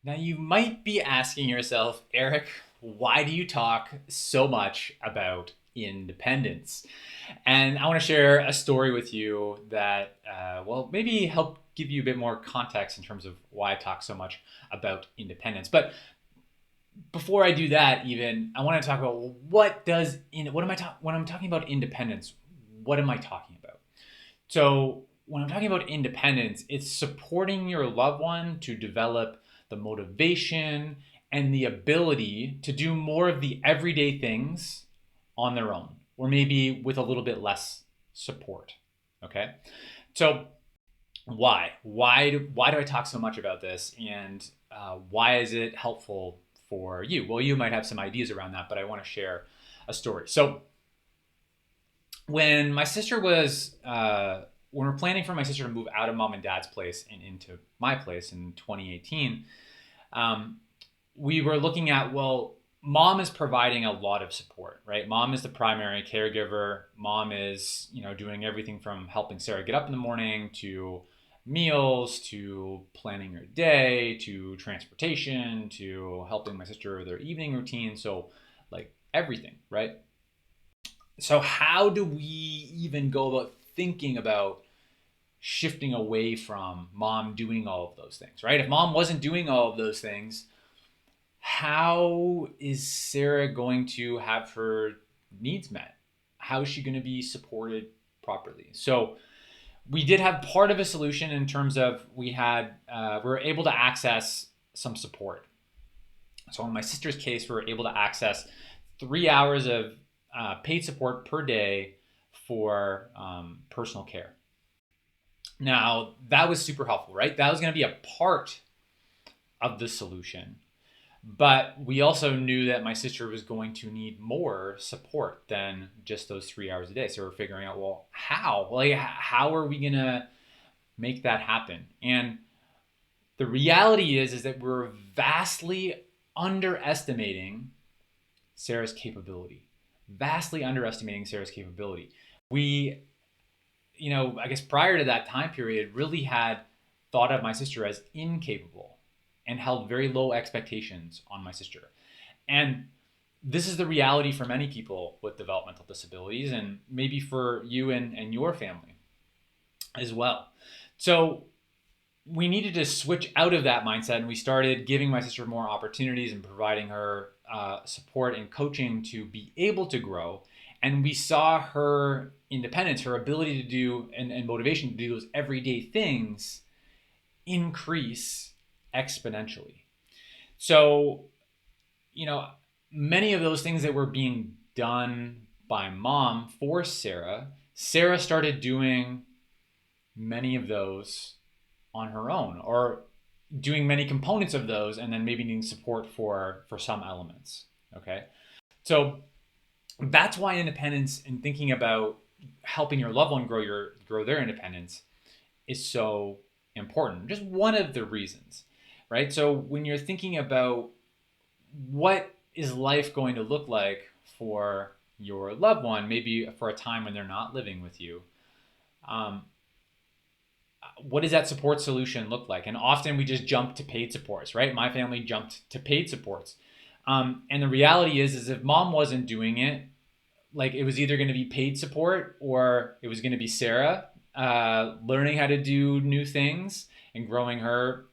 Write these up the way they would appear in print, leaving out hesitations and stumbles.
Now, you might be asking yourself, Eric, why do you talk so much about independence? And I want to share a story with you that, maybe help give you a bit more context in terms of why I talk so much about independence. But before I do that, even I want to talk about when I'm talking about independence. What am I talking about? So when I'm talking about independence, it's supporting your loved one to develop the motivation and the ability to do more of the everyday things on their own, or maybe with a little bit less support. Okay. So why do I talk so much about this, and why is it helpful for you? Well, you might have some ideas around that, but I want to share a story. So when my sister was when we're planning for my sister to move out of mom and dad's place and into my place in 2018, um, we were looking at, well, mom is providing a lot of support, right? Mom is the primary caregiver. Mom is, doing everything from helping Sarah get up in the morning to meals to planning her day to transportation to helping my sister with their evening routine. So, like, everything, right? So, how do we even go about thinking about shifting away from mom doing all of those things, right? If mom wasn't doing all of those things, how is Sarah going to have her needs met? How is she going to be supported properly? So we did have part of a solution in terms of we were able to access some support. So in my sister's case, we were able to access 3 hours of paid support per day for personal care. Now that was super helpful, right? That was going to be a part of the solution. But we also knew that my sister was going to need more support than just those 3 hours a day. So we're figuring out, well, how? Like, how are we gonna make that happen? And the reality is that we're vastly underestimating Sarah's capability. Vastly underestimating Sarah's capability. We, I guess prior to that time period, really had thought of my sister as incapable and held very low expectations on my sister. And this is the reality for many people with developmental disabilities, and maybe for you and your family as well. So we needed to switch out of that mindset, and we started giving my sister more opportunities and providing her support and coaching to be able to grow. And we saw her independence, her ability to do, and motivation to do those everyday things increase exponentially. So, you know, many of those things that were being done by mom for Sarah, Sarah started doing many of those on her own, or doing many components of those and then maybe needing support for some elements. Okay. So that's why independence and thinking about helping your loved one grow their independence is so important. Just one of the reasons, right? So when you're thinking about what is life going to look like for your loved one, maybe for a time when they're not living with you, um, what does that support solution look like? And often we just jump to paid supports, right? My family jumped to paid supports. And the reality is if mom wasn't doing it, like, it was either going to be paid support or it was going to be Sarah learning how to do new things and growing her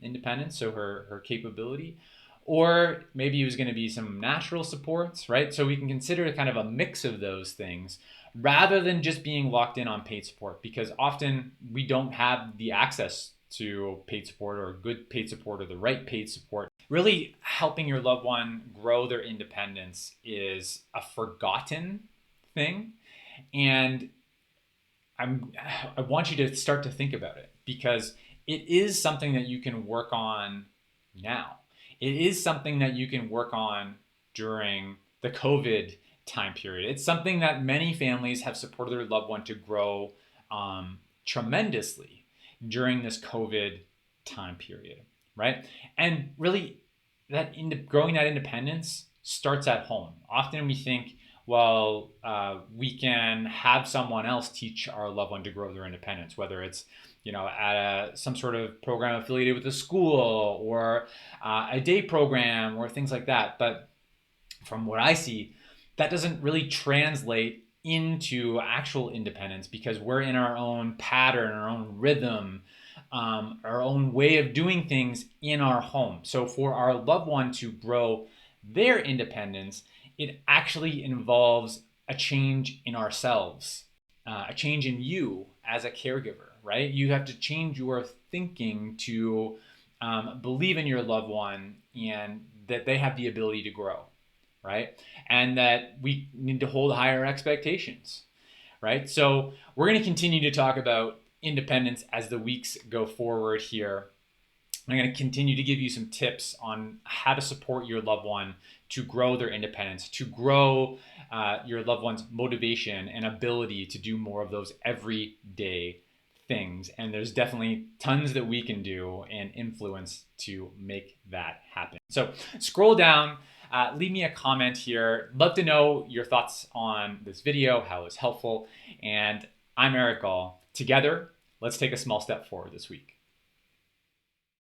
independence, so her capability, or maybe it was going to be some natural supports, right? So we can consider kind of a mix of those things rather than just being locked in on paid support, because often we don't have the access to paid support or good paid support or the right paid support. Really helping your loved one grow their independence is a forgotten thing. And I'm I want you to start to think about it, because it is something that you can work on now. It is something that you can work on during the COVID time period. It's something that many families have supported their loved one to grow tremendously during this COVID time period, right? And really, growing that independence starts at home. Often we think, well, we can have someone else teach our loved one to grow their independence, whether it's at some sort of program affiliated with a school or a day program or things like that. But from what I see, that doesn't really translate into actual independence because we're in our own pattern, our own rhythm, our own way of doing things in our home. So for our loved one to grow their independence, it actually involves a change in ourselves, a change in you as a caregiver, right? You have to change your thinking to believe in your loved one and that they have the ability to grow, right? And that we need to hold higher expectations, right? So we're going to continue to talk about independence as the weeks go forward here. I'm going to continue to give you some tips on how to support your loved one to grow their independence, to grow your loved one's motivation and ability to do more of those everyday things. And there's definitely tons that we can do and influence to make that happen. So scroll down, leave me a comment here. Love to know your thoughts on this video, how it was helpful. And I'm Eric Gall. Together, let's take a small step forward this week.